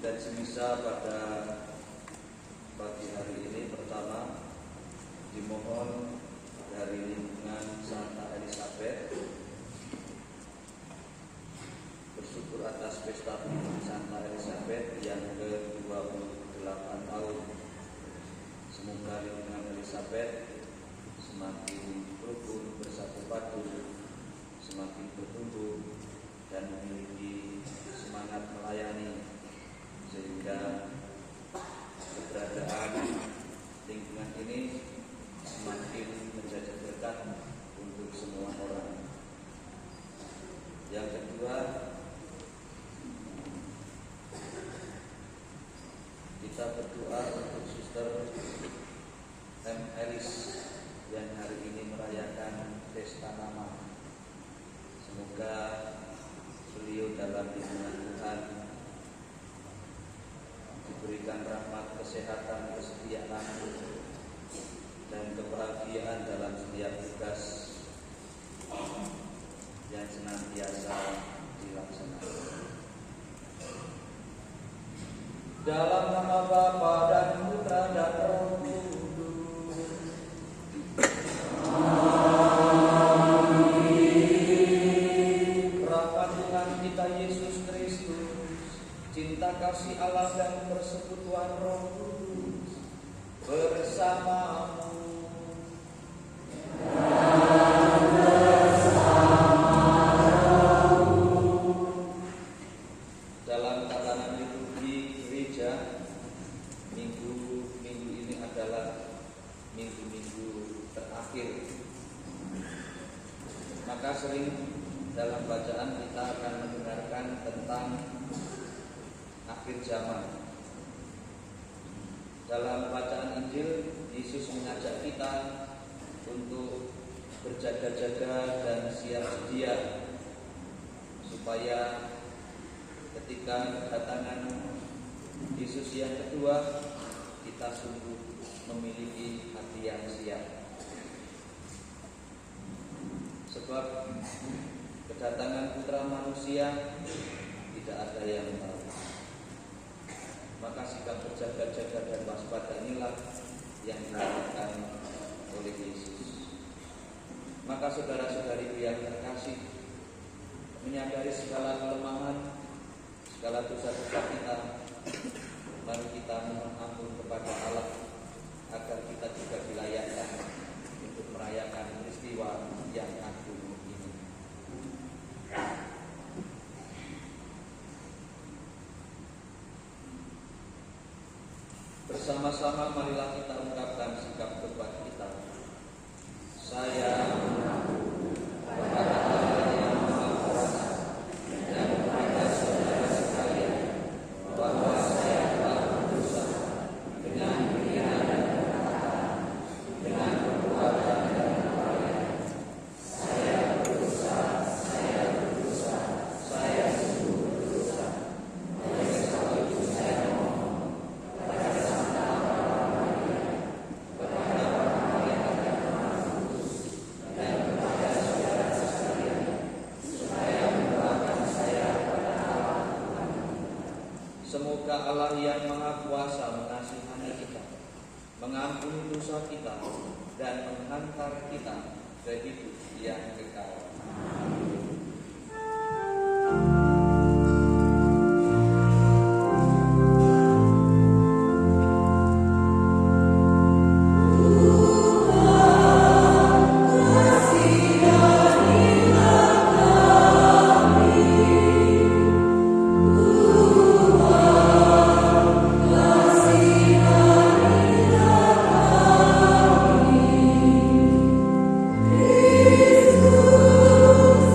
dan semisa pada pagi hari ini. Pertama, dimohon dari lingkungan Santa Elizabeth bersyukur atas pesta Santa Elizabeth yang ke-28 tahun. Semoga lingkungan Elizabeth semakin rukun, bersatu padu, semakin bertumbuh dan memiliki semangat melayani, sehingga keberadaan lingkungan ini semakin menjadi berkat untuk semua orang. Yang kedua, kita berdoa untuk Suster M. Elis yang hari ini merayakan pesta nama. Semoga beliau dalam lindungan Tuhan diberikan rahmat, kesehatan, kesetiaan, dan kebahagiaan dalam setiap tugas yang senantiasa dilaksanakan. Dalam nama Bapa dan Putra dan Roh Kudus. Rahmat Tuhan kita Yesus Kristus, cinta kasih Allah dan persekutuan Roh Kudus bersamamu. Dalam tatanan liturgi gereja, minggu ini adalah minggu-minggu terakhir. Maka sering dalam bacaan kita akan mendengarkan tentang akhir zaman. Dalam bacaan Injil, Yesus mengajak kita untuk berjaga-jaga dan siap sedia, supaya ketika kedatangan Yesus yang kedua, kita sungguh memiliki hati yang siap. Sebab kedatangan Putra Manusia tidak ada yang tahu. Maka sikap berjaga-jaga dan waspada inilah yang dilakukan oleh Yesus. Maka saudara-saudari yang terkasih, menyadari segala kelemahan, segala dosa-dosa kita, mari kita mohon ampun kepada Allah agar kita juga dilayakkan untuk merayakan peristiwa yang agung ini. Bersama-sama marilah kita ungkapkan sikap tobat kita. Saya mengaku kepada Allah yang Maha Kuasa dan kepada saudara sekalian bahwa saya telah berdosa dengan pikiran dan perkataan, dengan perbuatan dan perbuatan. Saya berdosa, saya sungguh berdosa. Oleh sebab itu saya mohon kepada Santa Bapa Maria, kepada para malaikat dan Roh Kudus, dan kepada saudara sekalian, supaya mendoakan saya kepada Allah Tuhan. Semoga Allah yang Maha Kuasa mengasihani kita, mengampuni dosa kita, dan menghantar kita ke hidup yang kekal. Kristus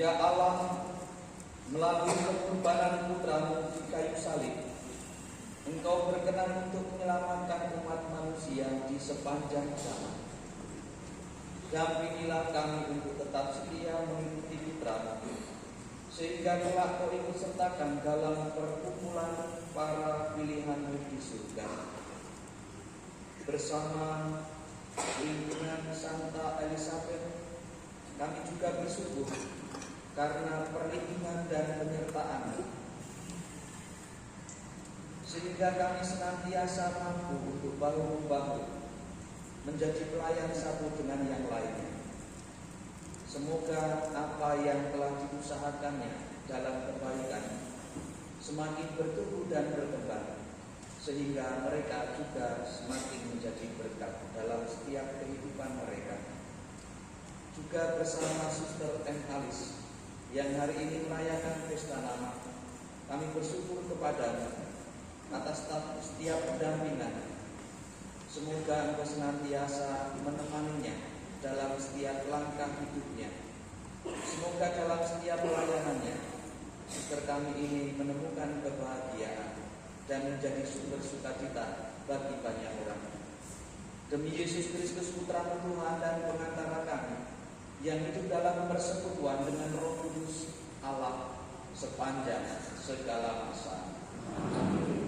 Ya Allah, melalui pengorbanan Putra-Mu di kayu salib, Engkau berkenan untuk menyelamatkan umat manusia di sepanjang zaman. Dampingilah kami untuk tetap setia mengikuti Putra-Mu, sehingga kelak Kau ikut sertakan dalam perkumpulan para pilihan-Mu di surga. Bersama lingkungan Santa Elizabeth, kami juga bersyukur karena perlindungan dan penyertaan, sehingga kami senantiasa mampu untuk bahu-membahu menjadi pelayan satu dengan yang lainnya. Semoga apa yang telah diusahakannya dalam kebaikan semakin bertumbuh dan berkembang, sehingga mereka juga semakin menjadi berkat dalam setiap kehidupan mereka. Juga bersama Suster Alice yang hari ini merayakan pesta nama, kami bersyukur kepada-Mu atas setiap pendampingan. Semoga Engkau senantiasa menemaninya dalam setiap langkah hidupnya. Semoga dalam setiap pelayanannya, suster kami ini menemukan kebahagiaan dan menjadi sumber sukacita bagi banyak orang. Demi Yesus Kristus, Putra Tuhan dan pengantara kami, yang hidup dalam persekutuan dengan Roh Kudus Allah sepanjang segala masa. Amin.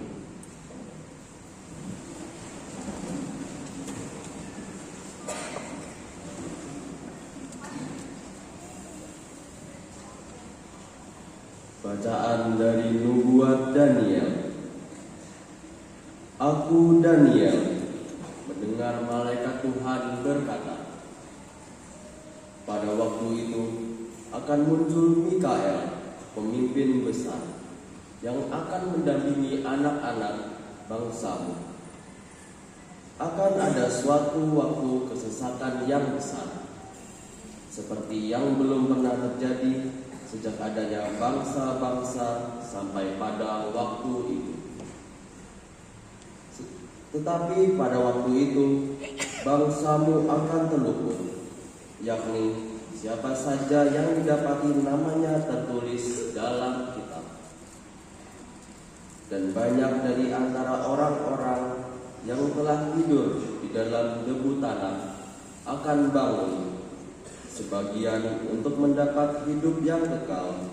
Bacaan dari Nubuat Daniel. Aku Daniel mendengar malaikat Tuhan berkata, pada waktu itu akan muncul Mikael, pemimpin besar, yang akan mendampingi anak-anak bangsamu. Akan ada suatu waktu kesesakan yang besar, seperti yang belum pernah terjadi sejak adanya bangsa-bangsa sampai pada waktu itu. Tetapi pada waktu itu bangsamu akan terlupakan, yakni siapa saja yang didapati namanya tertulis dalam kitab. Dan banyak dari antara orang-orang yang telah tidur di dalam debu tanah akan bangun, sebagian untuk mendapat hidup yang kekal,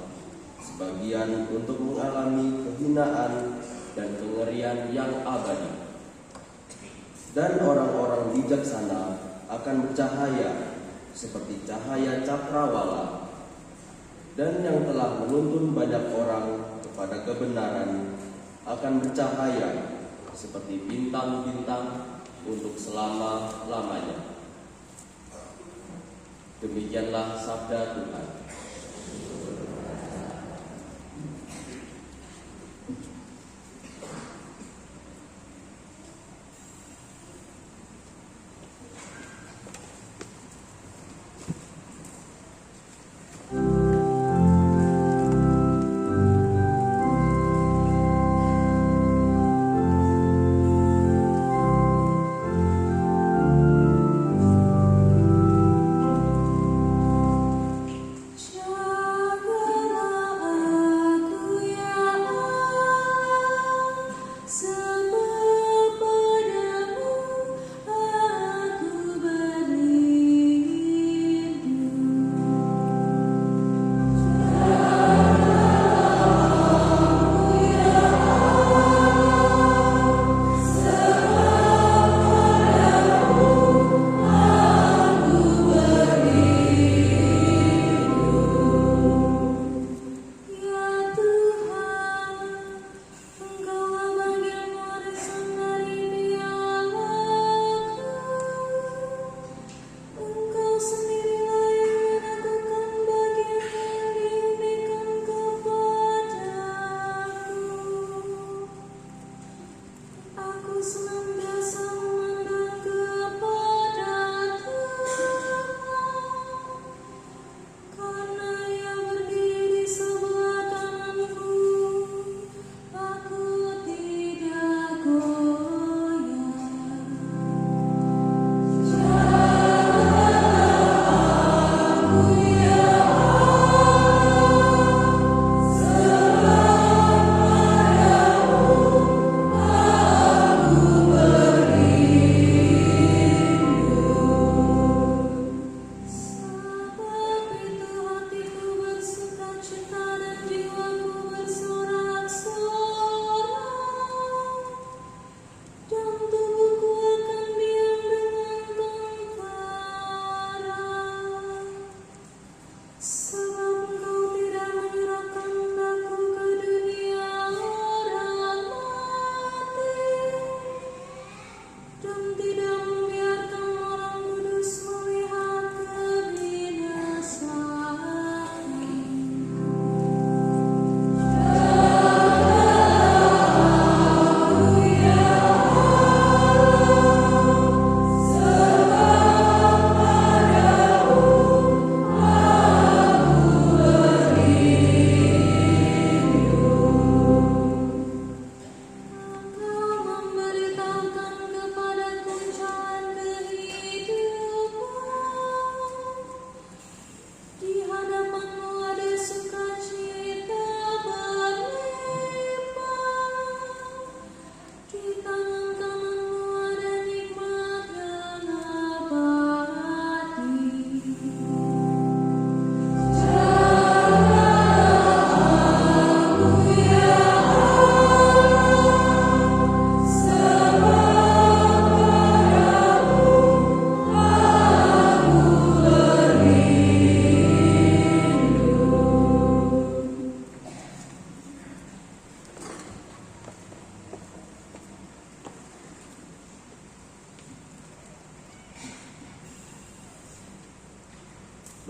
sebagian untuk mengalami kehinaan dan kengerian yang abadi. Dan orang-orang bijaksana akan bercahaya seperti cahaya cakrawala, dan yang telah menuntun banyak orang kepada kebenaran akan bercahaya seperti bintang-bintang untuk selama-lamanya. Demikianlah sabda Tuhan.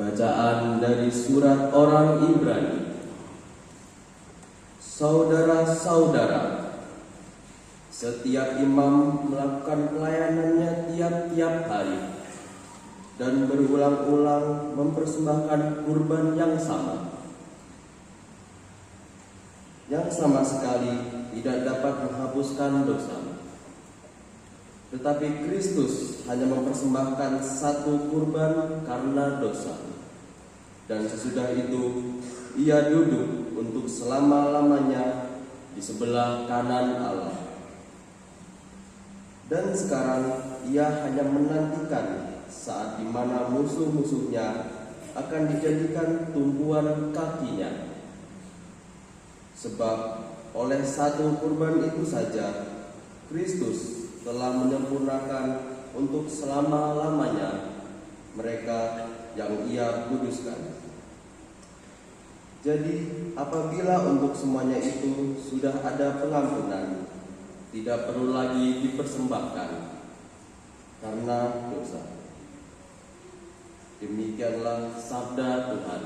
Bacaan dari surat orang Ibrani. Saudara-saudara, setiap imam melakukan pelayanannya tiap-tiap hari dan berulang-ulang mempersembahkan kurban yang sama sekali tidak dapat menghapuskan dosa. Tetapi Kristus hanya mempersembahkan satu kurban karena dosa. Dan sesudah itu ia duduk untuk selama-lamanya di sebelah kanan Allah. Dan sekarang ia hanya menantikan saat di mana musuh-musuhnya akan dijadikan tumpuan kakinya. Sebab oleh satu kurban itu saja Kristus telah menyempurnakan untuk selama-lamanya mereka yang ia kuduskan. Jadi apabila untuk semuanya itu sudah ada pengampunan, tidak perlu lagi dipersembahkan karena dosa. Demikianlah sabda Tuhan.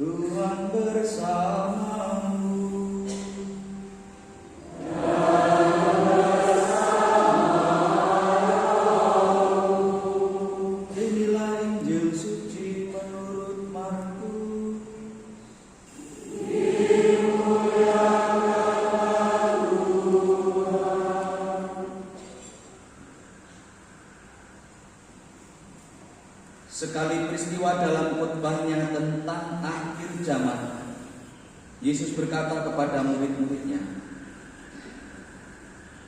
Tuhan bersamamu. Inilah Injil suci menurut Markus. Sekali peristiwa dalam khotbahnya tentang akhir zaman, Yesus berkata kepada murid-muridnya,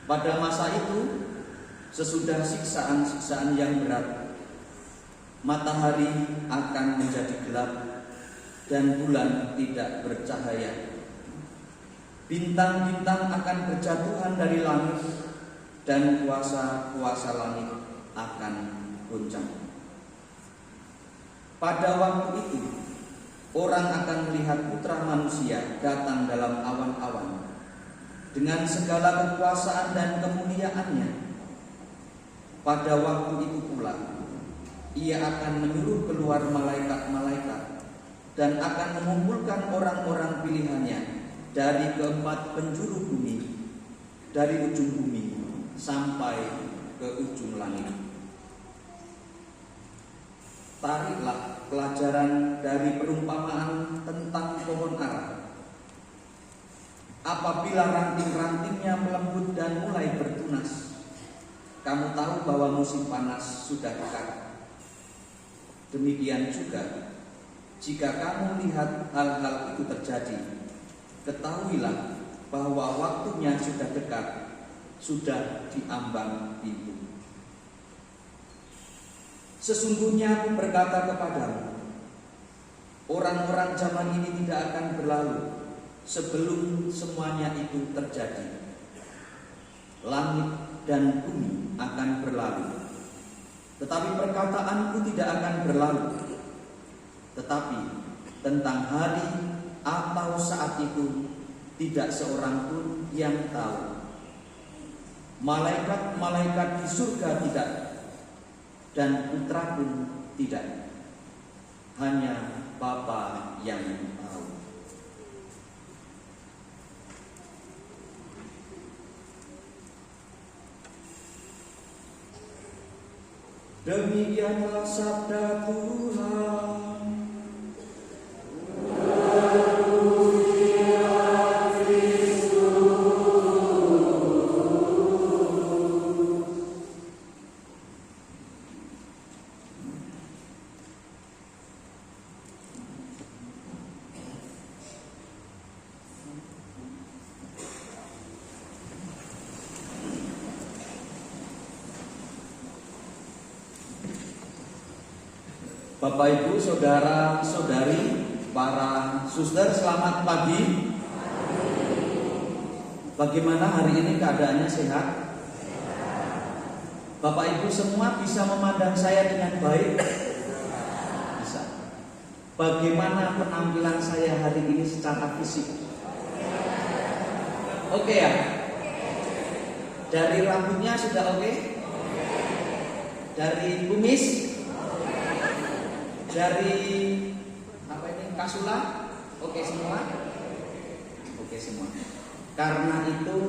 pada masa itu, sesudah siksaan-siksaan yang berat, matahari akan menjadi gelap dan bulan tidak bercahaya. Bintang-bintang akan berjatuhan dari langit dan kuasa-kuasa langit akan goncang. Pada waktu itu, orang akan melihat Putra Manusia datang dalam awan-awan dengan segala kekuasaan dan kemuliaannya. Pada waktu itu pula, ia akan menyuruh keluar malaikat-malaikat dan akan mengumpulkan orang-orang pilihannya dari keempat penjuru bumi, dari ujung bumi sampai ke ujung langit. Tariklah pelajaran dari perumpamaan tentang pohon ara. Apabila ranting-rantingnya melembut dan mulai bertunas, kamu tahu bahwa musim panas sudah dekat. Demikian juga, jika kamu lihat hal-hal itu terjadi, ketahuilah bahwa waktunya sudah dekat, sudah diambang pintu. Sesungguhnya aku berkata kepadamu, orang-orang zaman ini tidak akan berlalu sebelum semuanya itu terjadi. Langit dan bumi akan berlalu, tetapi perkataanku tidak akan berlalu. Tetapi tentang hari atau saat itu tidak seorang pun yang tahu. Malaikat-malaikat di surga tidak, dan Putra pun tidak. Hanya Bapa yang tahu. Demikianlah sabda Tuhan. Bapak Ibu, saudara, saudari, para suster, selamat pagi. Bagaimana hari ini keadaannya, sehat? Bapak Ibu semua bisa memandang saya dengan baik? Bisa. Bagaimana penampilan saya hari ini secara fisik? Oke ya? Dari rambutnya sudah oke? Dari kumis? Dari kasula, oke semua? Oke semua. Karena itu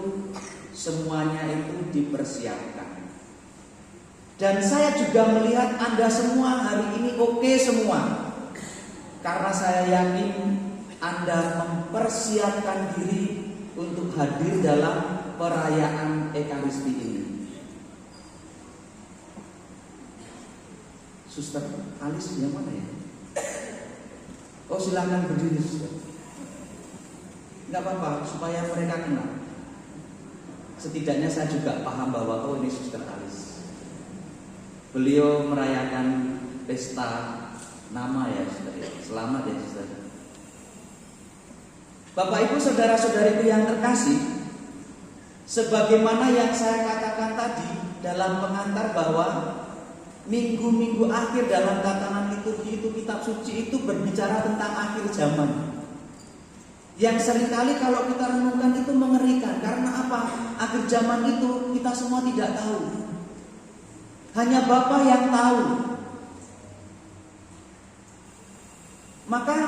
semuanya itu dipersiapkan. Dan saya juga melihat Anda semua hari ini oke semua. Karena saya yakin Anda mempersiapkan diri untuk hadir dalam perayaan Ekaristi ini. Suster Alis yang mana ya? Oh silakan berdiri suster. Enggak apa-apa supaya mereka kenal. Setidaknya saya juga paham bahwa oh ini suster Alis. Beliau merayakan pesta nama ya suster. Selamat ya suster. Bapak Ibu saudara-saudariku yang terkasih, sebagaimana yang saya katakan tadi dalam pengantar bahwa minggu-minggu akhir dalam tatanan liturgi itu, kitab suci itu berbicara tentang akhir zaman. Yang seringkali kalau kita renungkan itu mengerikan. Karena apa? Akhir zaman itu kita semua tidak tahu. Hanya Bapa yang tahu. Maka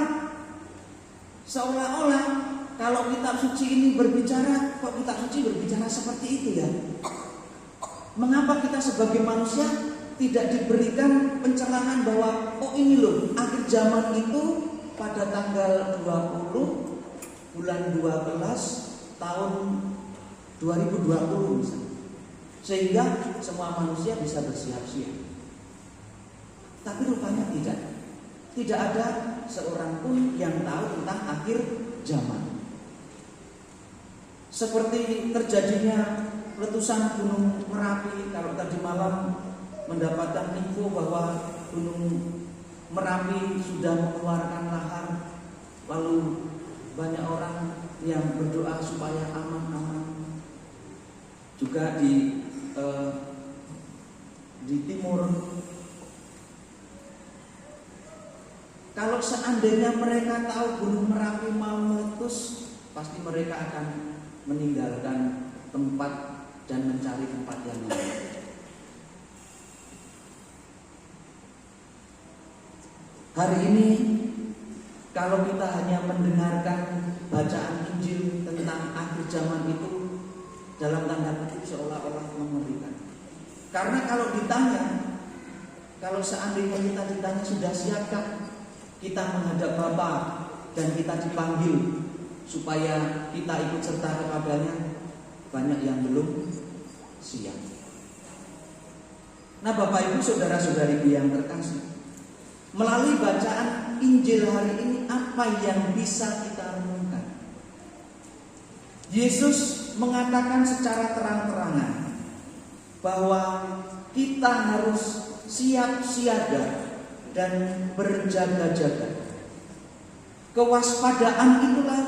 seolah-olah kalau kitab suci ini berbicara, kok kitab suci berbicara seperti itu ya? Mengapa kita sebagai manusia tidak diberikan pencerahan bahwa oh ini loh akhir zaman itu pada tanggal 20 bulan 12 tahun 2020 misalnya. Sehingga semua manusia bisa bersiap-siap. Tapi rupanya tidak. Tidak ada seorang pun yang tahu tentang akhir zaman. Seperti terjadinya letusan Gunung Merapi. Kalau tadi malam mendapatkan info bahwa Gunung Merapi sudah mengeluarkan lahar, lalu banyak orang yang berdoa supaya aman-aman. Juga di timur, kalau seandainya mereka tahu Gunung Merapi mau meletus, pasti mereka akan meninggalkan tempat dan mencari tempat yang lain. Hari ini kalau kita hanya mendengarkan bacaan Injil tentang akhir zaman itu dalam tanda kutip seolah-olah mengerikan. Karena kalau seandainya kita ditanya sudah siapkah kita menghadap Bapa dan kita dipanggil supaya kita ikut serta kepadanya, banyak yang belum siap. Nah Bapak Ibu saudara-saudariku yang terkasih, melalui bacaan Injil hari ini apa yang bisa kita renungkan? Yesus mengatakan secara terang-terangan bahwa kita harus siap siaga dan berjaga-jaga. Kewaspadaan itulah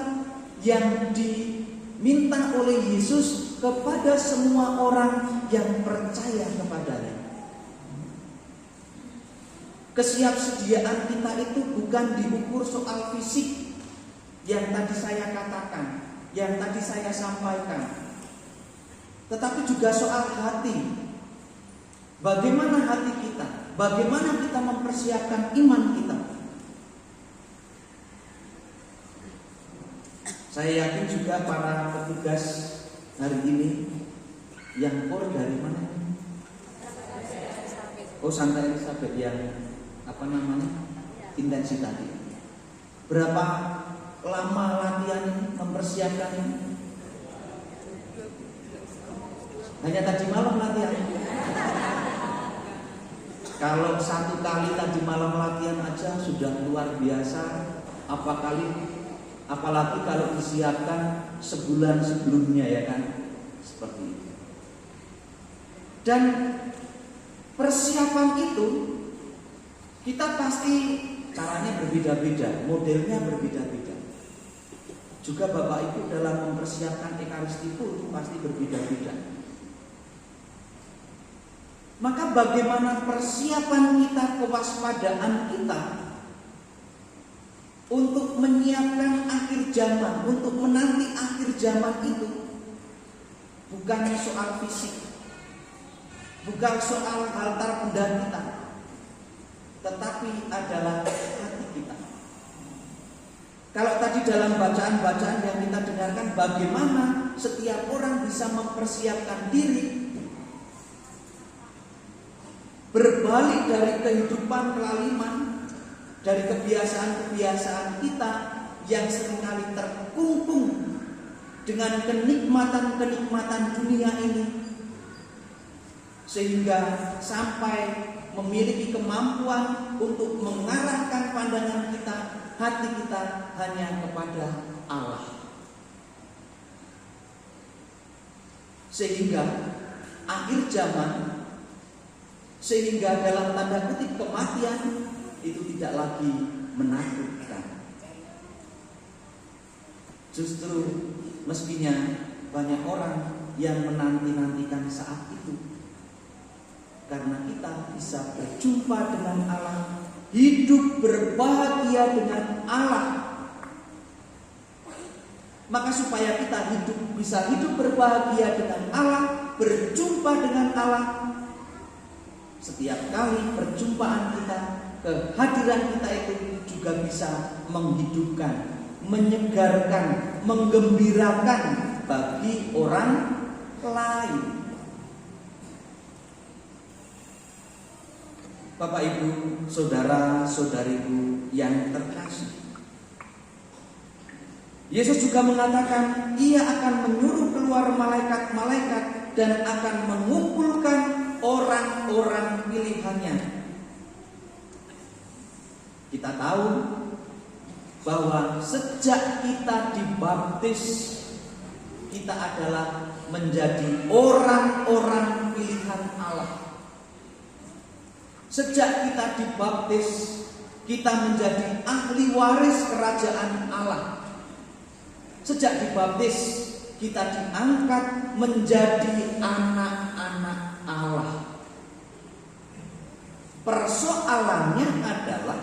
yang diminta oleh Yesus kepada semua orang yang percaya kepadanya. Kesiapsediaan kita itu bukan diukur soal fisik yang tadi saya katakan, yang tadi saya sampaikan, tetapi juga soal hati. Bagaimana hati kita? Bagaimana kita mempersiapkan iman kita? Saya yakin juga para petugas hari ini yang dari mana? Oh, Santa Elizabeth yang intensi tadi. Berapa lama latihan mempersiapkan ini? Hanya tadi malam latihan. Kalau satu kali tadi malam latihan aja sudah luar biasa, apalagi kalau disiapkan sebulan sebelumnya, ya kan? Seperti itu. Dan persiapan itu kita pasti caranya berbeda-beda, modelnya berbeda-beda. Juga Bapak Ibu dalam mempersiapkan Ekaristi pun pasti berbeda-beda. Maka bagaimana persiapan kita, kewaspadaan kita untuk menyiapkan akhir zaman, untuk menanti akhir zaman itu bukan soal fisik, bukan soal altar benda kita, tetapi adalah hati kita. Kalau tadi dalam bacaan-bacaan yang kita dengarkan, bagaimana setiap orang bisa mempersiapkan diri berbalik dari kehidupan kelaliman, dari kebiasaan-kebiasaan kita yang seringkali terkungkung dengan kenikmatan-kenikmatan dunia ini, sehingga sampai memiliki kemampuan untuk mengarahkan pandangan kita, hati kita hanya kepada Allah. Sehingga akhir zaman, sehingga dalam tanda kutip kematian itu tidak lagi menakutkan. Justru mestinya banyak orang yang menanti-nantikan saat itu, karena kita bisa berjumpa dengan Allah, hidup berbahagia dengan Allah. Maka supaya kita bisa hidup berbahagia dengan Allah, berjumpa dengan Allah, setiap kali perjumpaan kita, kehadiran kita itu juga bisa menghidupkan, menyegarkan, menggembirakan bagi orang lain. Bapak Ibu, saudara-saudariku yang terkasih, Yesus juga mengatakan Ia akan menyuruh keluar malaikat-malaikat dan akan mengumpulkan orang-orang pilihannya. Kita tahu bahwa sejak kita dibaptis, kita adalah menjadi orang-orang pilihan Allah. Sejak kita dibaptis, kita menjadi ahli waris kerajaan Allah. Sejak dibaptis, kita diangkat menjadi anak-anak Allah. Persoalannya adalah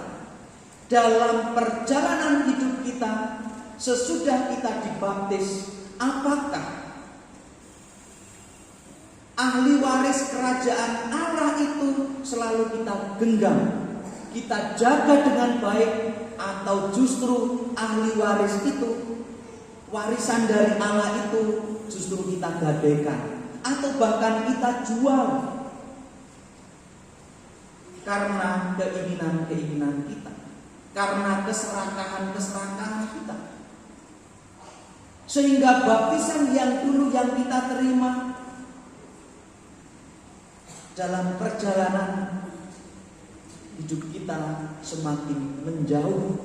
dalam perjalanan hidup kita sesudah kita dibaptis, apakah ahli waris kerajaan Allah itu selalu kita genggam, kita jaga dengan baik, atau justru ahli waris itu, warisan dari Allah itu justru kita gadaikan atau bahkan kita jual karena keinginan-keinginan kita, karena keserakahan kita. Sehingga baptisan yang dulu yang kita terima dalam perjalanan hidup kita semakin menjauh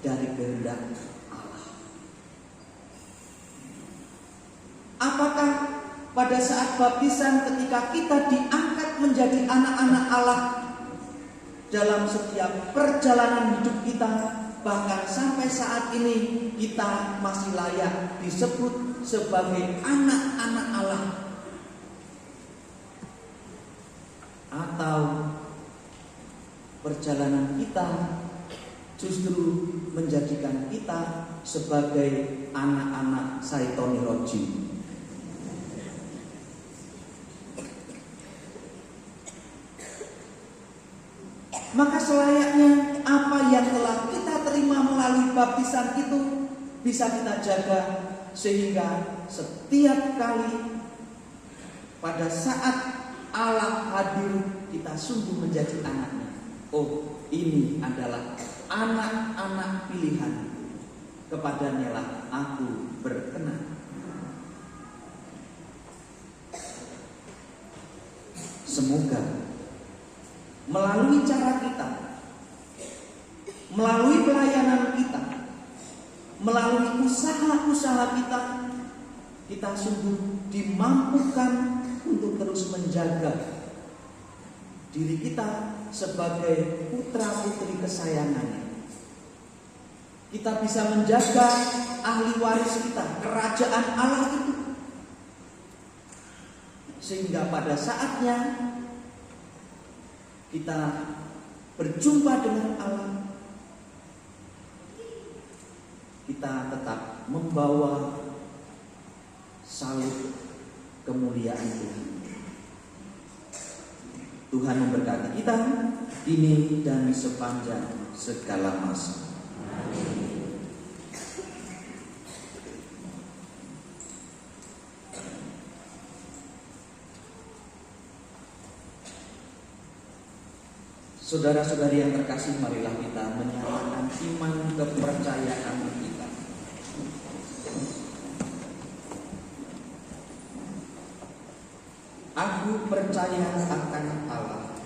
dari kehendak Allah. Apakah pada saat baptisan ketika kita diangkat menjadi anak-anak Allah, dalam setiap perjalanan hidup kita, bahkan sampai saat ini kita masih layak disebut sebagai anak-anak Allah? Atau perjalanan kita justru menjadikan kita sebagai anak-anak Saitoni Roji. Maka selayaknya apa yang telah kita terima melalui baptisan itu bisa kita jaga, sehingga setiap kali pada saat Allah hadir kita sungguh menjadi anaknya. Oh, ini adalah anak-anak pilihan, kepadanya lah aku berkenan. Semoga melalui cara kita, melalui pelayanan kita, melalui usaha-usaha kita, kita sungguh dimampukan untuk terus menjaga diri kita sebagai putra-putri kesayangannya. Kita bisa menjaga ahli waris kita, kerajaan Allah itu, sehingga pada saatnya kita berjumpa dengan Allah, kita tetap membawa salib kemuliaan Tuhan. Tuhan memberkati kita kini dan sepanjang segala masa. Saudara-saudari yang terkasih, marilah kita menyatakan iman kepercayaan kita. Aku percaya akan Allah,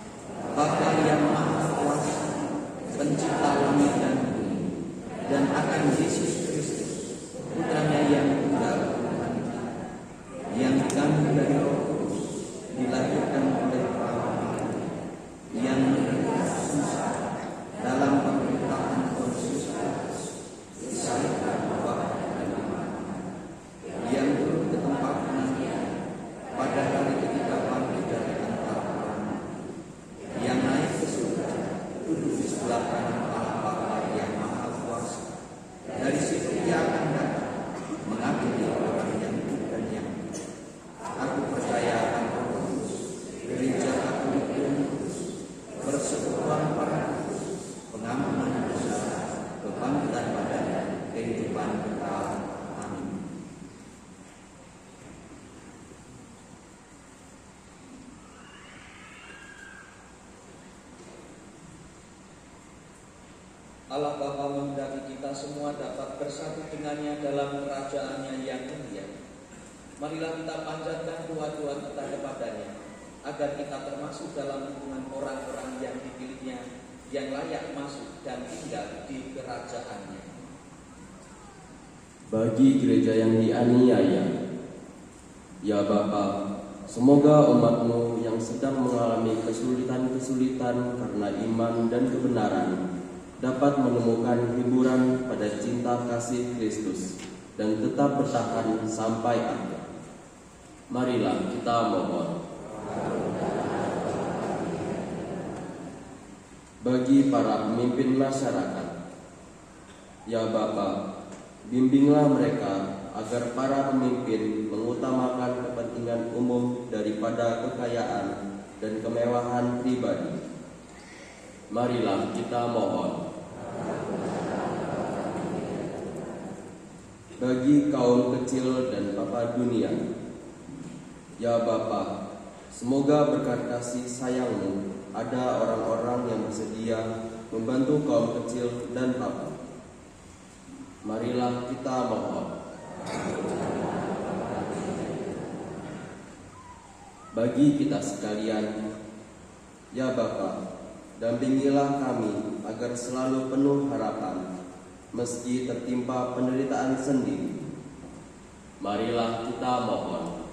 Bapa yang Maha Kuasa, Pencipta langit dan bumi, dan akan Yesus Kristus, Putranya yang tunggal Tuhan kita, yang dikandung dari Roh Kudus, dilahirkan oleh perawan, yang dalam pemerintahan Pontius Pilatus, disalibkan, wafat dan mati, yang turun ke tempat kematian, pada hari ketiga bangkit dari antara orang mati, yang naik ke surga, duduk di sebelah kanan Allah Bapa yang Maha Kuasa. Dari situ Ia akan datang mengadili orang yang hidup dan yang mati. Aku percaya akan Roh Kudus, gereja Katolik yang kudus, persekutuan para pengampunan dosa, kebangkitan badan, kehidupan kekal. Amin. Allah Bapa menghendaki kita semua dapat bersatu dengannya dalam kerajaannya yang mulia. Marilah kita panjatkan doa-doa kita kepadanya, agar kita termasuk dalam hubungan orang-orang yang dipilihnya, yang layak masuk dan tinggal di kerajaannya. Bagi gereja yang dianiaya, ya Bapa, semoga umat-Mu yang sedang mengalami kesulitan-kesulitan karena iman dan kebenaran dapat menemukan hiburan pada cinta kasih Kristus dan tetap bertahan sampai akhir. Marilah kita mohon. Bagi para pemimpin masyarakat, ya Bapa, bimbinglah mereka agar para pemimpin mengutamakan kepentingan umum daripada kekayaan dan kemewahan pribadi. Marilah kita mohon. Bagi kaum kecil dan Bapa dunia, ya Bapa, semoga berkat kasih sayang-Mu ada orang-orang yang bersedia membantu kaum kecil dan Bapa. Marilah kita mohon. Bagi kita sekalian, ya Bapa, dampingilah kami agar selalu penuh harapan meski tertimpa penderitaan sendiri. Marilah kita mohon.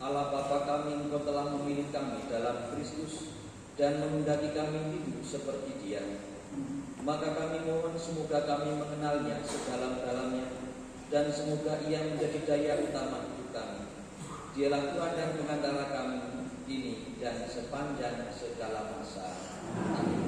Allah Bapa kami, Engkau telah memilih kami dalam Kristus dan menghendaki kami hidup seperti Dia. Maka kami mohon semoga kami mengenalnya sedalam-dalamnya, dan semoga Ia menjadi daya utama hidup kami. Dialah Tuhan dan pengantara kami kini dan sepanjang segala masa. Amin.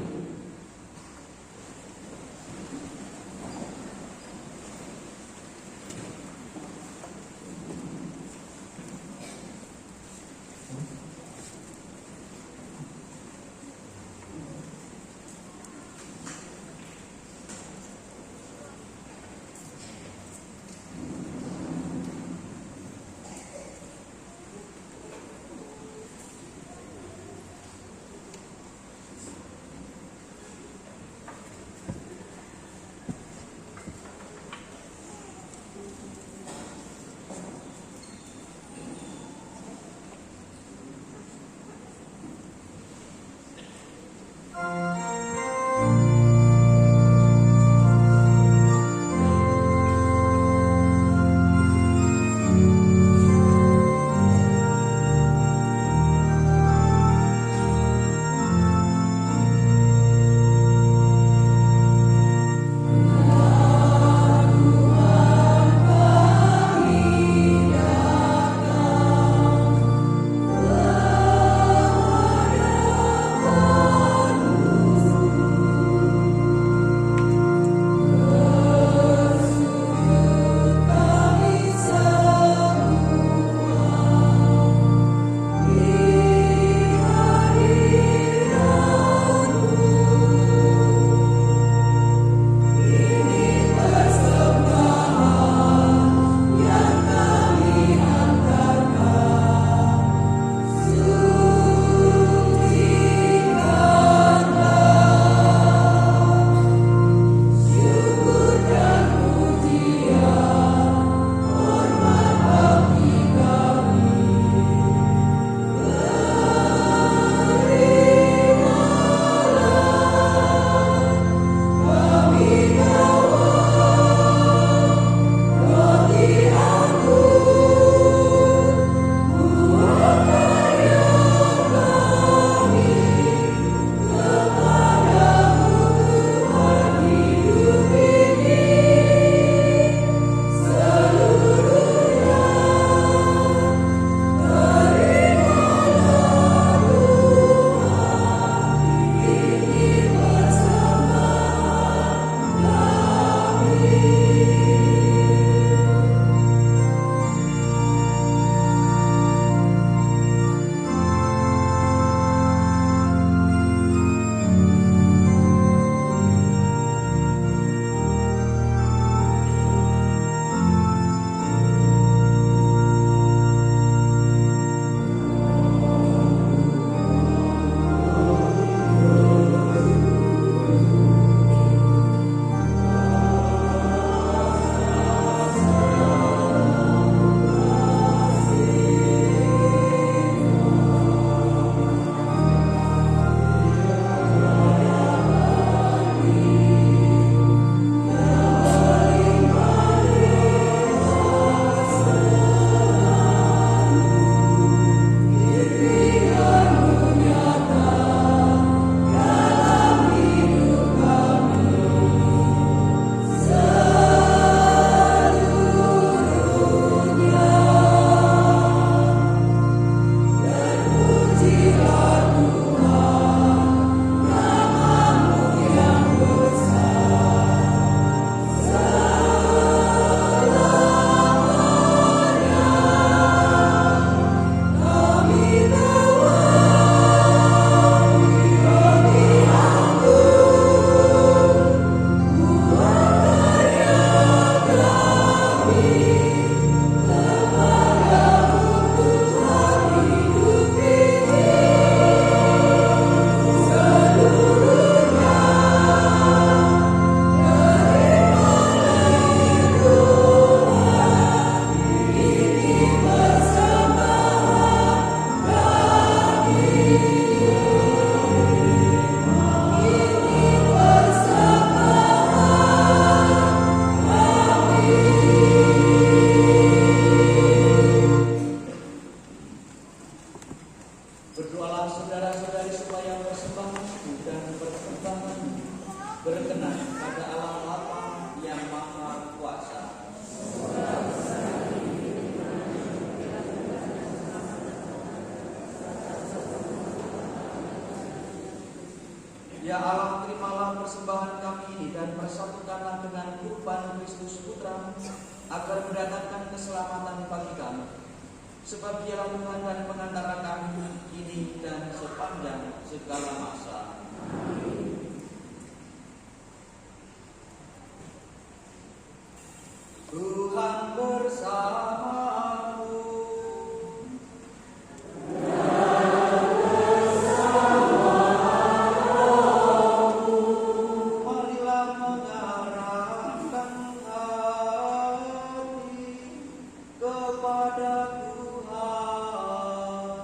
Ya Allah, terimalah persembahan kami ini dan persatukanlah dengan kurban Kristus Putra agar mendatangkan keselamatan bagi kami. Sebab Dialah Tuhan dan pengantara kami ini dan sepanjang segala masa. Tuhan bersamamu. Marilah mengarahkan hati kepada Tuhan.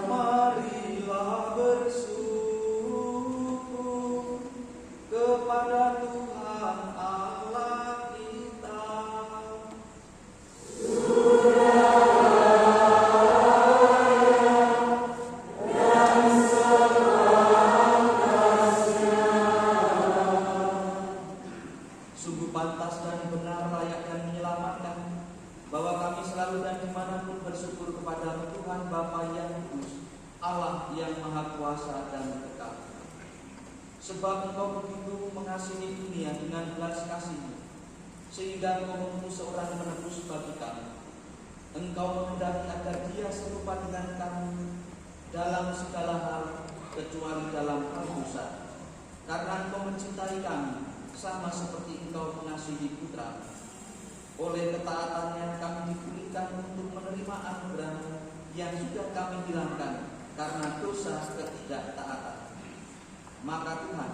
Marilah bersyukur kepada Tuhan Allah kita. Sungguh pantas dan benar, layak dan menyelamatkan bahwa kami selalu dan dimanapun bersyukur kepada Tuhan Bapa yang kudus, Allah yang maha kuasa dan kekal. Sebab Engkau begitu mengasihi dunia dengan belas kasih-Mu, sehingga Engkau mengutus seorang penebus bagi kami. Engkau menghendaki agar Dia serupa dengan kami dalam segala hal, kecuali dalam hal dosa. Karena Engkau mencintai kami sama seperti Engkau mengasihi Putra. Oleh ketaatannya kami dipulihkan untuk menerima anugerah yang sudah kami hilangkan karena dosa ketidaktaatan. Maka Tuhan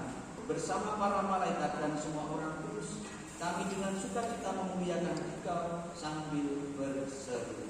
bersama para malaikat dan semua orang kudus, kami dengan sukacita memuliakan Engkau sambil berseru.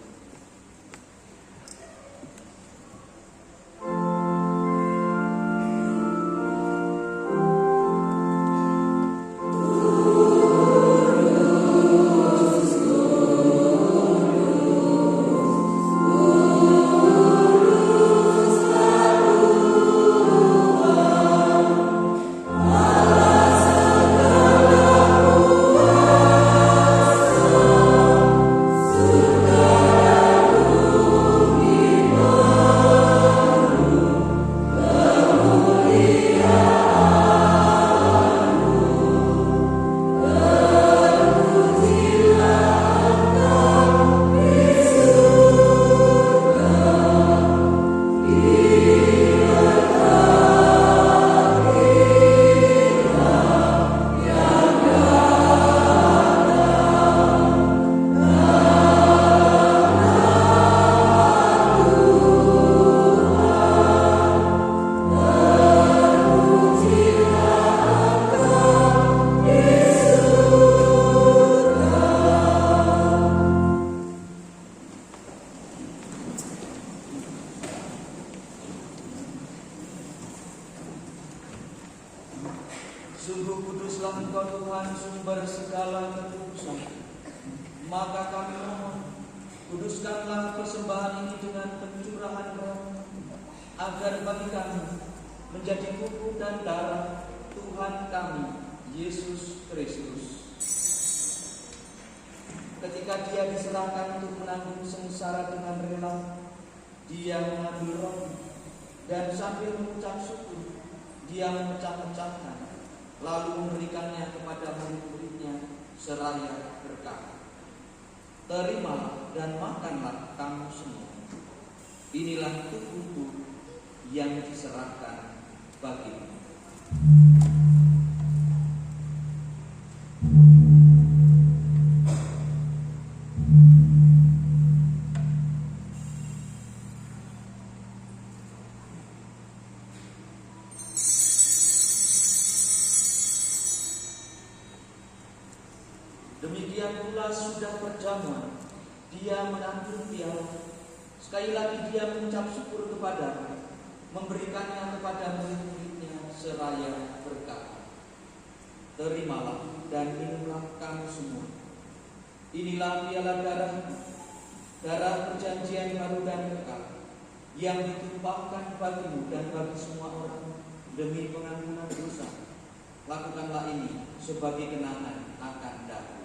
Sungguh kuduslah Engkau Tuhan, sumber segala kekudusan. Maka kami mohon, kuduskanlah persembahan ini dengan pencurahan roh, agar bagi kami menjadi tubuh dan darah Tuhan kami, Yesus Kristus. Ketika Dia diserahkan untuk menanggung sengsara dengan rela, Dia mengambil roti dan sambil mengucap syukur, Dia memecah-mecahkan, lalu memberikannya kepada murid-muridnya seraya berkata, "Terimalah dan makanlah kamu semua. Inilah tubuhku yang diserahkan bagimu." Demikian pula sudah perjamuan, Dia mengambil piala. Sekali lagi Dia mengucap syukur kepada, memberikannya kepada murid-muridnya seraya berkata, "Terimalah dan minumlah kamu semua. Inilah piala darahku, darah perjanjian baru dan kekal, yang ditumpahkan bagimu dan bagi semua orang demi pengampunan dosa. Lakukanlah ini sebagai kenangan akan aku."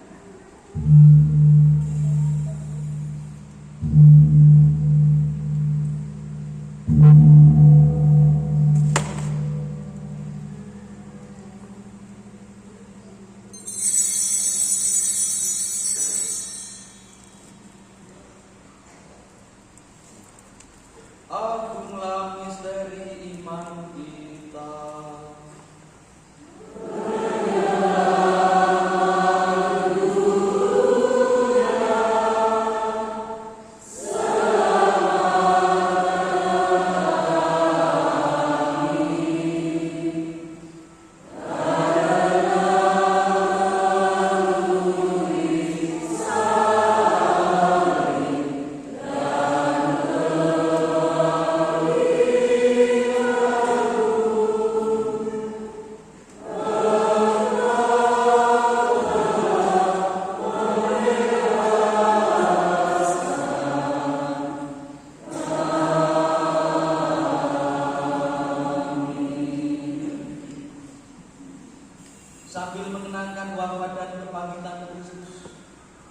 Sambil mengenangkan wafat dan kebangkitan Kristus,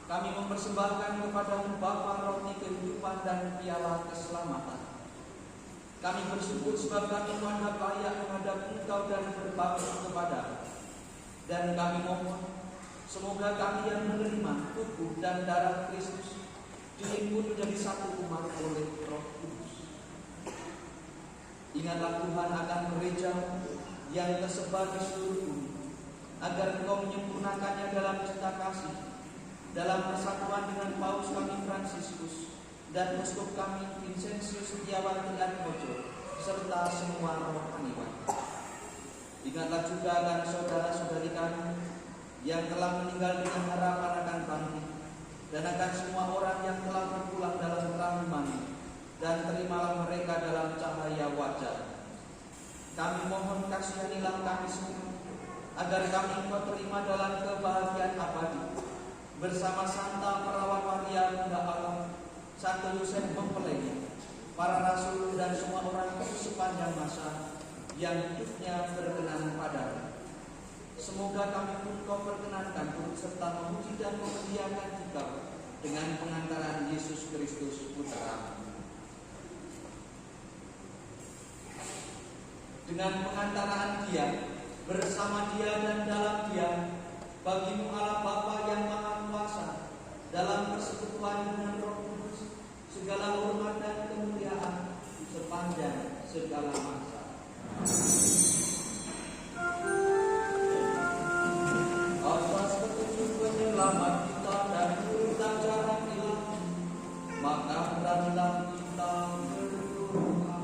kami mempersembahkan kepadamu Bapa roti kehidupan dan piala keselamatan. Kami bersyukur sebab kami menghadap layak menghadap Engkau dan berbakti kepadamu. Dan kami mohon, semoga kami yang menerima tubuh dan darah Kristus dihimpun menjadi satu umat oleh Roh Kudus. Ingatlah Tuhan akan gereja yang tersebar di seluruh bumi, agar Engkau menyempurnakannya dalam cinta kasih, dalam persatuan dengan Paus kami Fransiskus dan Uskup kami Vincentius Setiawati Atmojo, serta semua rohaniwan. Ingatlah juga akan saudara-saudari kami yang telah meninggal dengan harapan akan bangkit, dan akan semua orang yang telah berpulang dalam rahmat, dan terimalah mereka dalam cahaya wajah. Kami mohon kasihanilah kami semua, agar kami Engkau terima dalam kebahagiaan abadi, bersama Santa Perawat Maria Bunda Allah, Santo Yosef Mempelai, para rasul dan semua orang kudus sepanjang masa yang hidupnya berkenan padamu. Semoga kami pun Kau perkenankan turut serta memuji dan memuliakan Engkau dengan pengantaran Yesus Kristus Putra. Dengan pengantaraan Dia, bersama Dia dan dalam Dia, bagimu Allah Bapa yang Maha Kuasa, dalam persekutuan dengan Roh Kudus, segala hormat dan kemuliaan sepanjang segala masa. Atas petunjuk penyelamat kita dan turut ajaran ilahi, maka beranilah kita berdoa.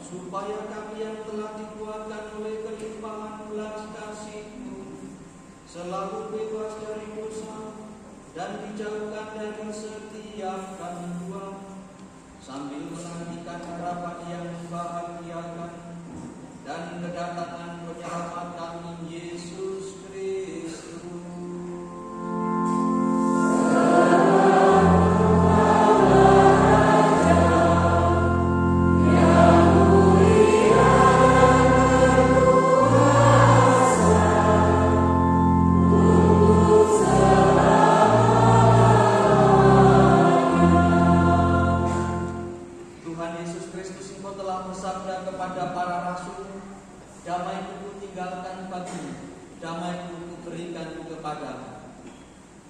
Supaya kami yang telah dikuatkan oleh kelimpahan belas kasih-Mu selalu bebas dari dosa dan dijauhkan dari setiap gangguan, sambil menantikan harapan yang membahagiakan dan kedatangan penyelamat kami Yesus Kristus.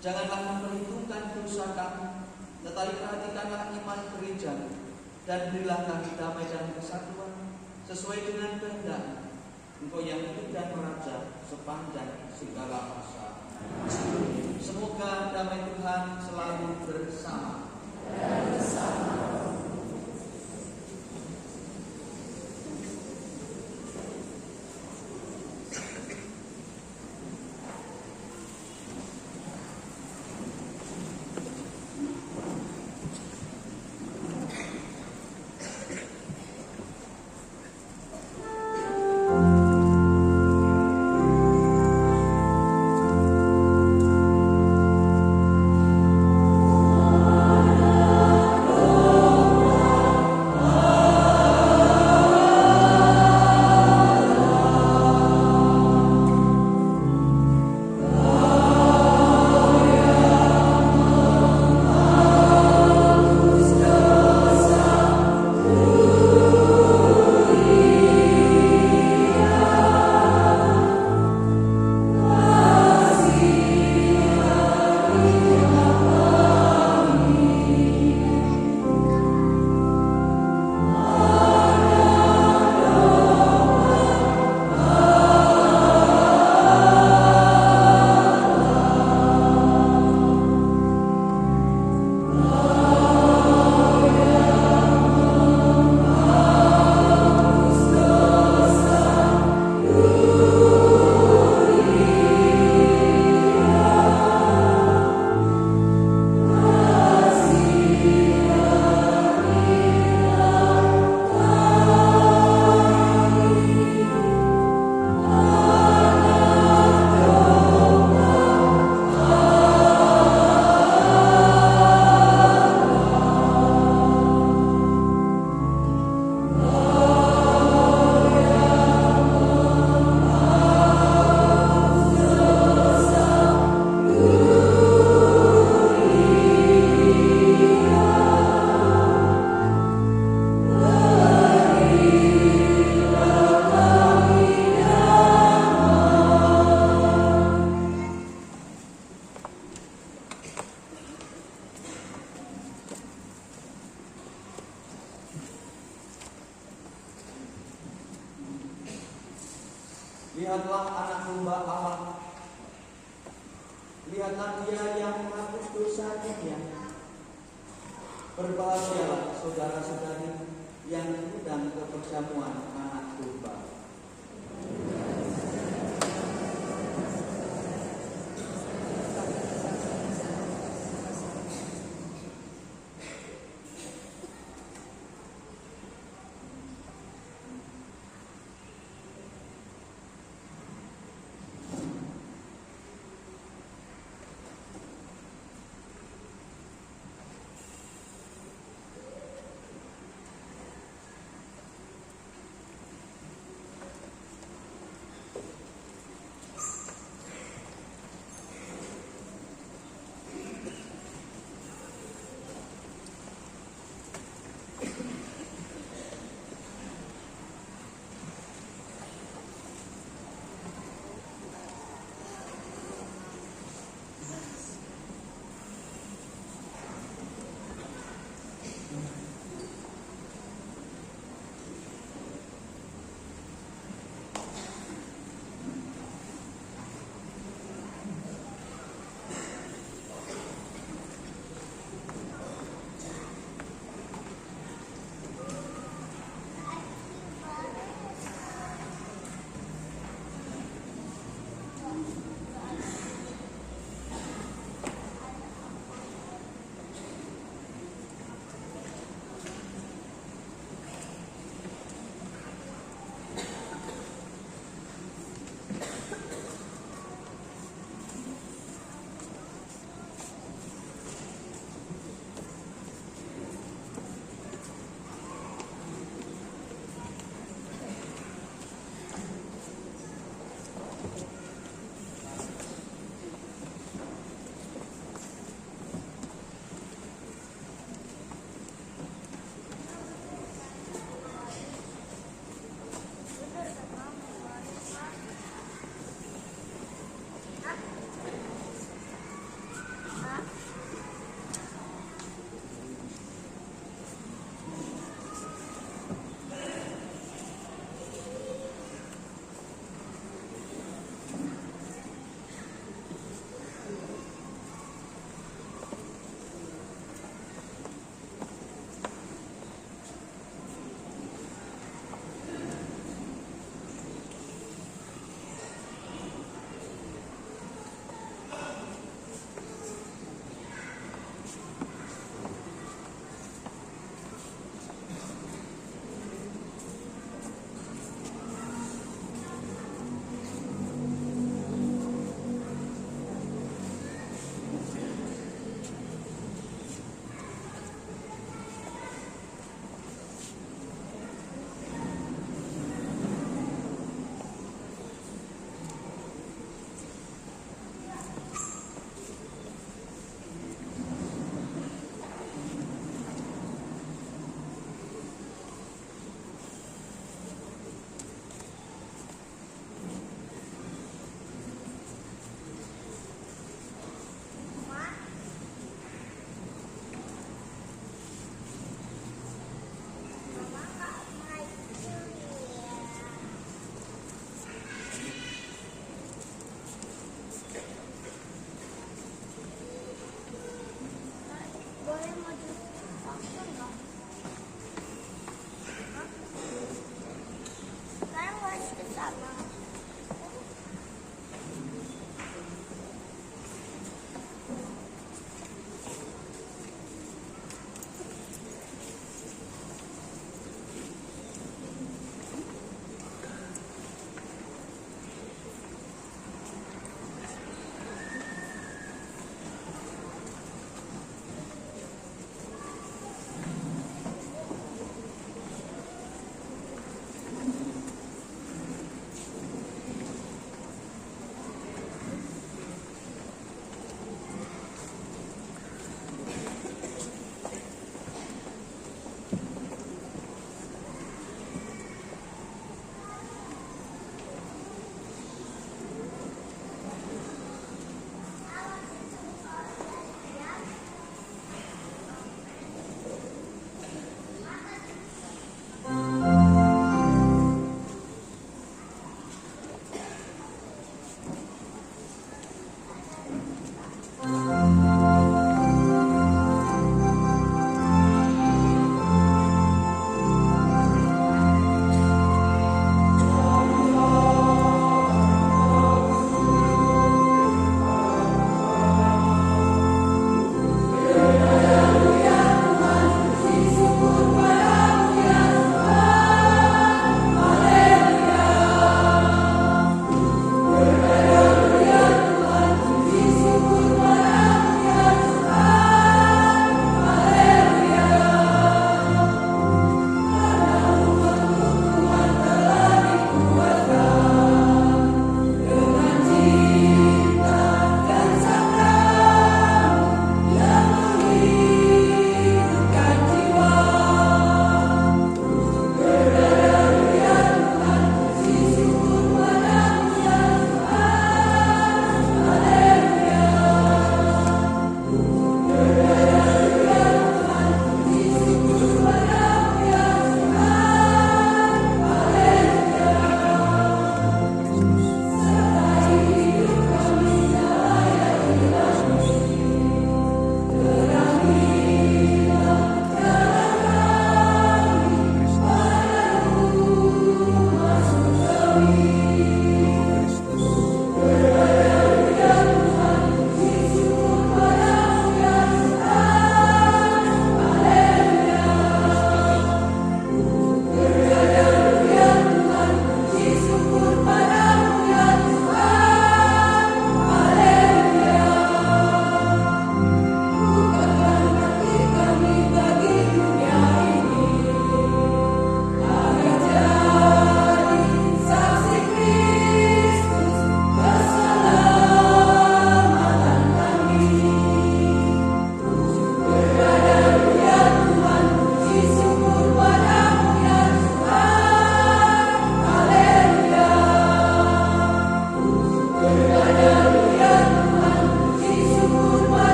Janganlah memperhitungkan dosa kami, tetapi perhatikanlah iman gereja, dan berilah kami damai dan kesatuan sesuai dengan kehendak Engkau yang hidup dan meraja sepanjang segala masa. Semoga damai Tuhan selalu bersama. Lihatlah anak domba Allah. Lihatlah Dia yang menghapus dosa dunia. Berbahagialah saudara-saudari yang diundang ke perjamuan anak domba.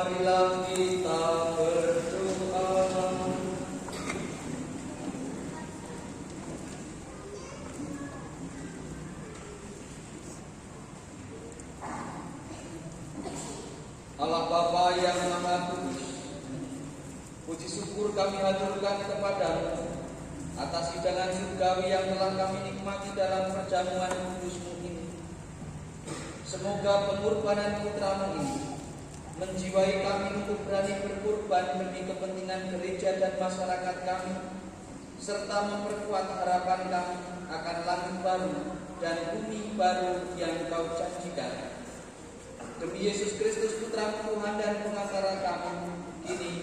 Marilah kita berdoa. Allah Bapa yang Maha Kudus, puji syukur kami haturkan kepadamu atas hidangan surgawi yang telah kami nikmati dalam perjamuan kudus-Mu ini. Semoga pengorbanan putra-Mu ini menjiwai kami untuk berani berkorban demi kepentingan gereja dan masyarakat kami, serta memperkuat harapan kami akan langit baru dan bumi baru yang Kau janjikan. Demi Yesus Kristus Putra Tuhan dan Pengantara kami, kini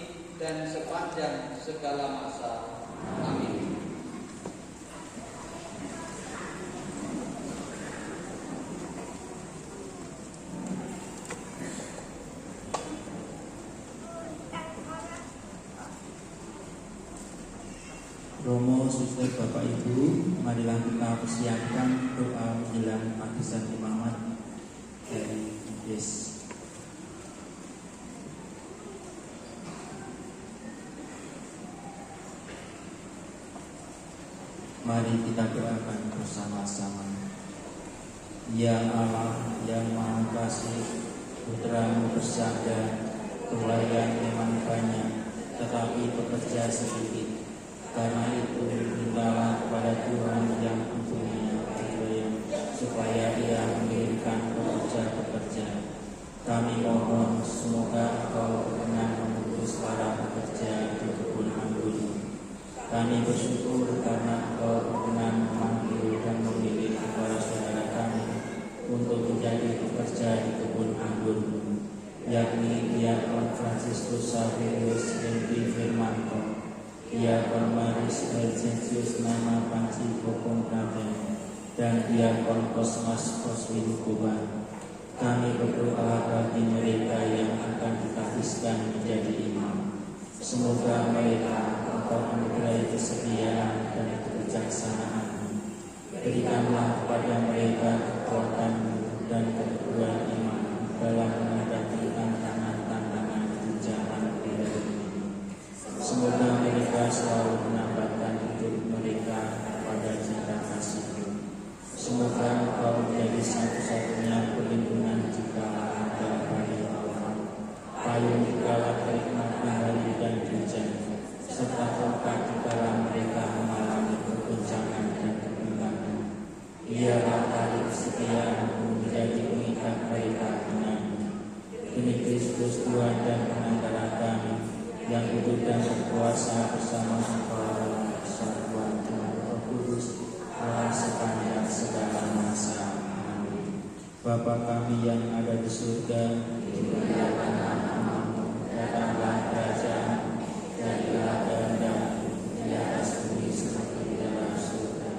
dan sepanjang segala masa. Amin. Romo, suster, Bapak, Ibu, marilah kita persiapkan doa menjelang baptisan imamat dari Yesus. Mari kita doakan bersama-sama. Ya Allah yang Maha Kasih, Putra-Mu bersabda, "Pelayan memang banyak, tetapi pekerja sedikit. Karena itu mintalah kepada Tuhan yang mempunyai hidayah, supaya Ia mengirimkan pekerja-pekerja. Kami mohon semoga Engkau berkenan mengutus para pekerja di kebun anggur. Kami bersyukur karena Engkau berkenan memanggil dan memilih para saudara kami untuk menjadi pekerja di kebun anggur, yakni Diakon Fransiskus Saverius Henry Firmanto, Diakon Maris Ergentius Nama Panci Bokong Praden, dan Diakon Kosmas Koswin Kuban. Kami berdoa bagi mereka yang akan dibaptiskan menjadi imam. Semoga mereka Engkau anugerahi kesetiaan dan kebijaksanaan. Berikanlah kepada mereka kekuatan dan keteguhan iman dalam menghadapi tantangan-tantangan tunjangan hidup ini. Semoga mereka selalu menambahkan hidup mereka pada cinta kasih-Mu. Semoga Engkau menjadi satu-satunya perlindungan jika ada badai awan, payung dikala terikmat matahari dan hujan, serta tempat dikala mereka mengalami kegoncangan dan kebimbangan. Biarlah tali kesetiaan-Mu menjadi pengikat mereka denganmu. Demi Kristus Tuhan dan Pengantara kami, yang hidup dan berkuasa bersama Engkau dalam persatuan dengan Roh Kudus, Allah sepanjang segala masa. Amin. Bapa kami yang ada di surga, dimuliakan nama-Mu, datanglah kerajaan-Mu, jadilah kehendak-Mu di atas bumi seperti di dalam surga.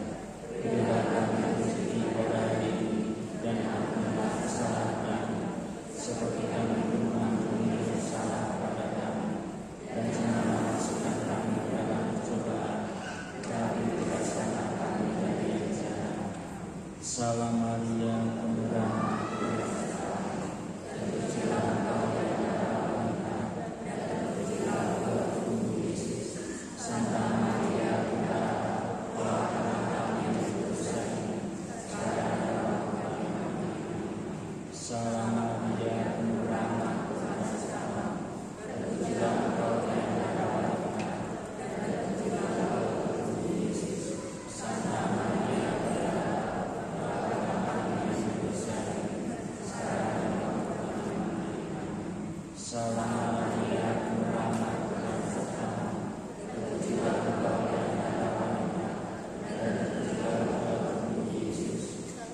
Berilah kami rezeki pada hari ini, dan ampunilah kesalahan kami, seperti kami pun mengampuni yang salah pada kami. Dan janganlah masukkan kami dalam pencobaan, tapi bebaskanlah kami dari yang jahat. Salam Maria, penuh rahmat, terpujilah Engkau di antara wanita, dan terpujilah buah tubuh Yesus. Santa Maria, Bunda Allah, doakanlah kami yang berdosa ini, sekarang dan waktu kami mati. Salam Maria, penuh rahmat, terpujilah Engkau di antara wanita, dan terpujilah buah tubuh Yesus. Santa Maria, Bunda Allah, doakanlah kami yang berdosa ini, sekarang dan waktu kami mati. Salam Maria, penuh rahmat, terpujilah Engkau di antara wanita, dan terpujilah buah tubuh Yesus.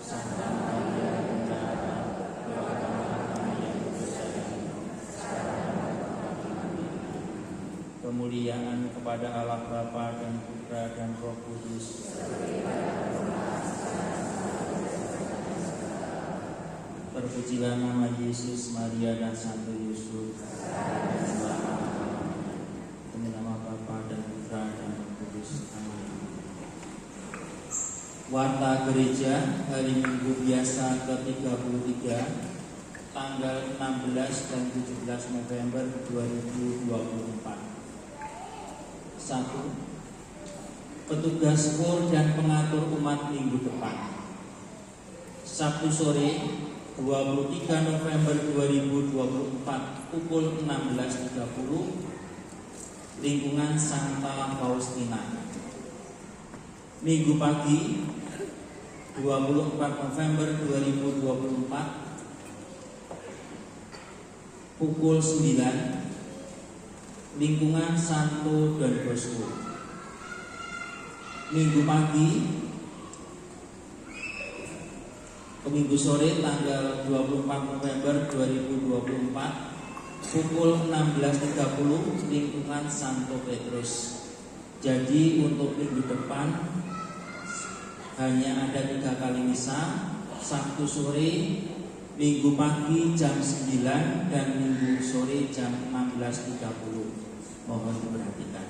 Santa Maria, Bunda Allah, doakanlah kami yang berdosa ini, sekarang dan waktu kami mati. Kemuliaan kepada Allah Bapa dan Putra dan Roh Kudus. Terpujilah nama Yesus, Maria, dan Santo Yusuf. Demi nama Bapa dan Putra dan Roh Kudus. Amin. Warta Gereja hari Minggu Biasa ke-33 tanggal 16 dan 17 November 2024. 1. Petugas KUR dan pengatur umat minggu depan. Sabtu sore 23 November 2024 pukul 16.30, lingkungan Santa Faustina. Minggu pagi 24 November 2024 pukul 9, lingkungan Santo Don Bosco. Minggu sore tanggal 24 November 2024 pukul 16.30, lingkungan Santo Petrus. Jadi untuk minggu depan hanya ada 3 kali misa: Sabtu sore, Minggu pagi jam 9, dan Minggu sore jam 16.30. Mohon diperhatikan.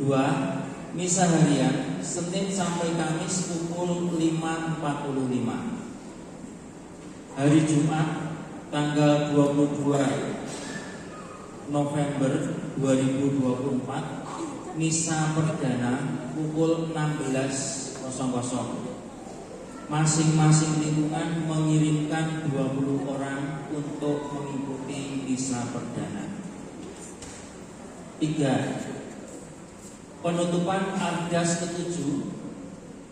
2. Misa harian Senin sampai Kamis pukul 5.45. Hari Jumat tanggal 22 November 2024 misa perdana pukul 16.00. Masing-masing lingkungan mengirimkan 20 orang untuk mengikuti misa perdana. 3. Penutupan Ardas ke-7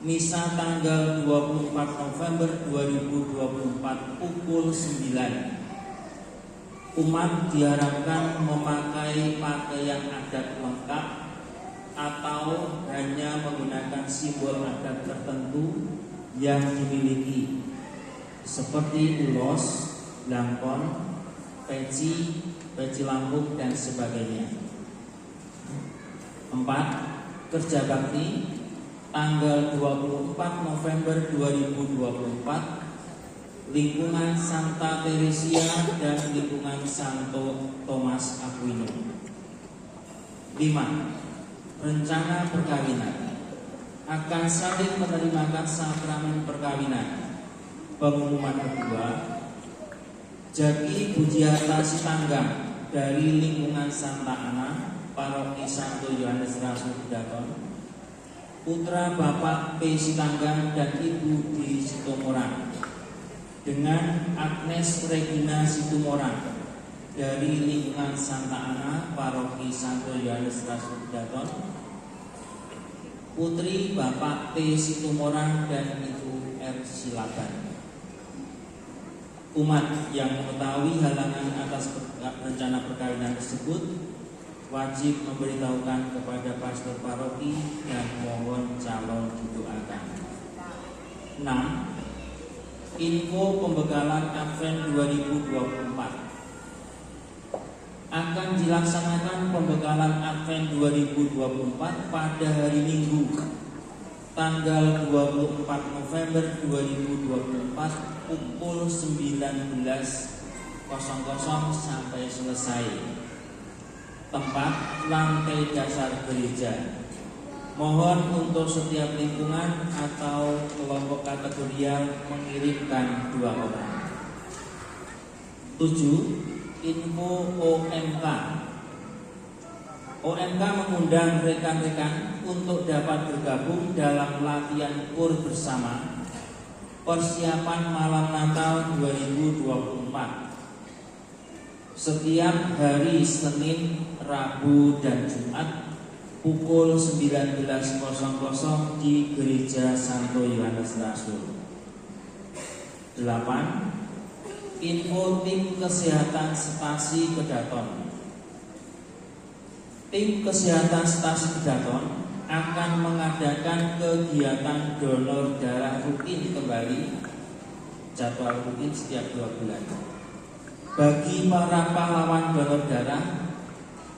misa tanggal 24 November 2024 pukul 9. Umat diharapkan memakai pakaian adat lengkap atau hanya menggunakan simbol adat tertentu yang dimiliki, seperti ulos, langkon, peci lampung, dan sebagainya. 4. Kerja bakti tanggal 24 November 2024 lingkungan Santa Teresia dan lingkungan Santo Thomas Aquino. 5. Rencana perkawinan akan saling menerimakan sakramen perkawinan. Pengumuman kedua, Jaki Budiarta Sitanggang dari lingkungan Santa Ana, Paroki Santo Yohanes Rasul Daton, putra Bapak P. Sitanggang dan Ibu di Situmorang, dengan Agnes Regina Situmorang dari lingkungan Santa Ana, Paroki Santo Yohanes Rasul Daton, putri Bapak T. Situmorang dan Ibu R. Silaban. Umat yang mengetahui halangan atas rencana perkawinan tersebut wajib memberitahukan kepada pastor paroki dan mohon calon didoakan. 6. Info pembekalan Advent 2024. Akan dilaksanakan pembekalan Advent 2024 pada hari Minggu tanggal 24 November 2024 pukul 19.00 sampai selesai. Tempat lantai dasar gereja. Mohon untuk setiap lingkungan atau kelompok kategorial mengirimkan 2 orang. 7. Info OMK. OMK mengundang rekan-rekan untuk dapat bergabung dalam latihan KUR bersama persiapan malam Natal 2024 setiap hari Senin, Rabu, dan Jumat pukul 19.00 di Gereja Santo Yohanes Rasul. 8. Info tim kesehatan stasi Kedaton. Tim kesehatan stasi Kedaton akan mengadakan kegiatan donor darah rutin kembali, jadwal rutin setiap 2 bulan. Bagi para pahlawan donor darah,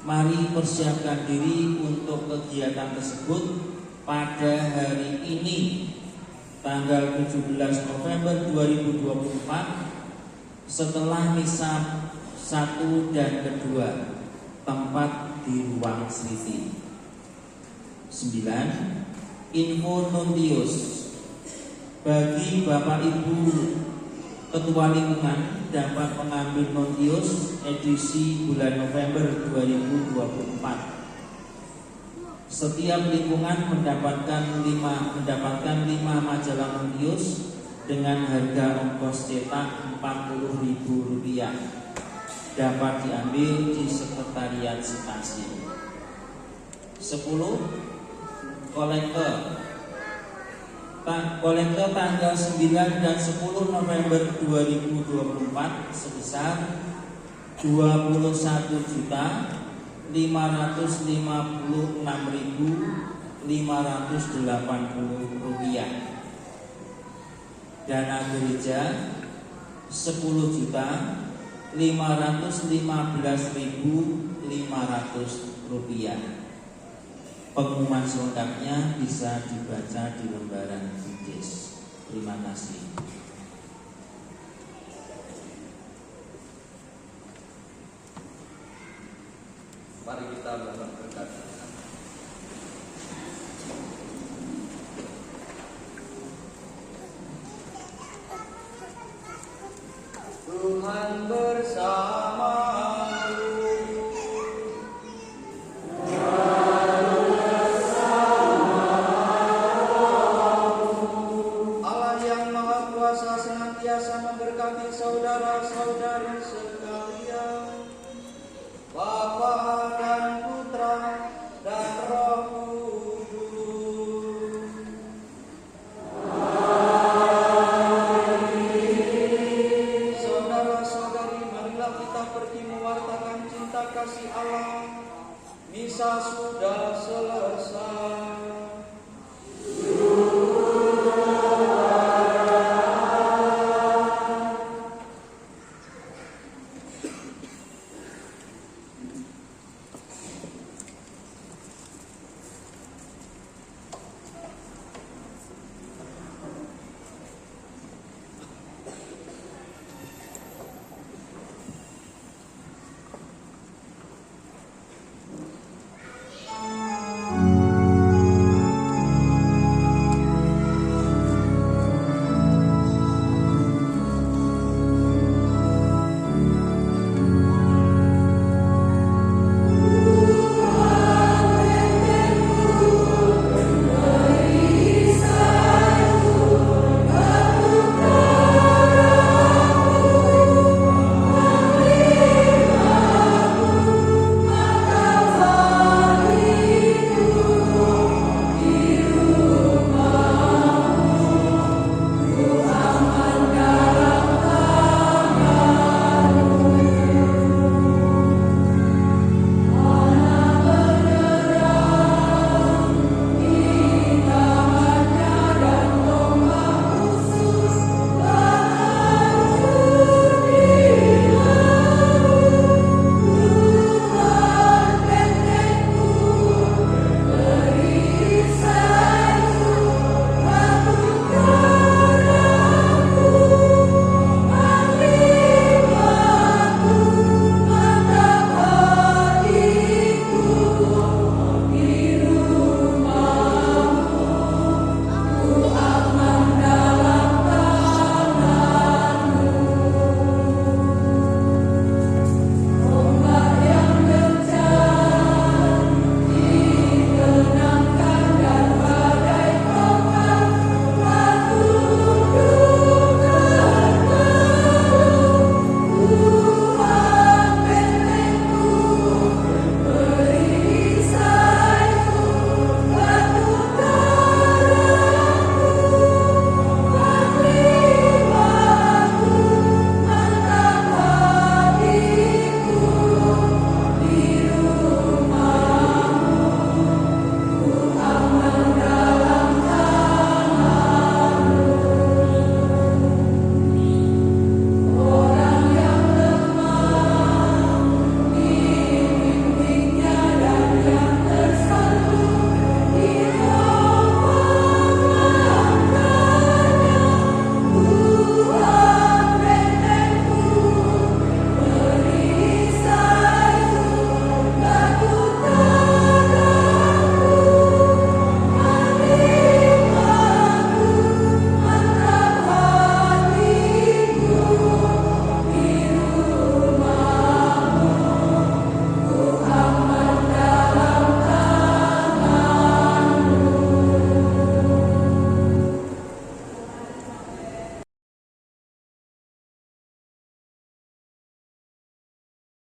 mari persiapkan diri untuk kegiatan tersebut pada hari ini, tanggal 17 November 2024 setelah misa 1 dan kedua, tempat di ruang Sliti. 9. Info Nuntius. Bagi Bapak Ibu Ketua Lingkungan dapat mengambil nuntius edisi bulan November 2024. Setiap lingkungan mendapatkan 5 majalah nuntius dengan harga ongkos cetak Rp40.000. Dapat diambil di sekretariat stasiun. 10. Kolektor tanggal 9 dan 10 November 2024 sebesar Rp21.556.580. Dana gereja Rp10.515.500. Pengumuman selengkapnya bisa dibaca di lembaran Fides. Terima kasih. Mari kita mohon berkat. Tuhan bersamamu. Allah yang Maha Kuasa senantiasa memberkati saudara-saudari sekalian, Bapa dan Putra dan Roh Kudus. Saudara-saudari, marilah kita pergi mewartakan cinta kasih Allah. Misa sudah selesai.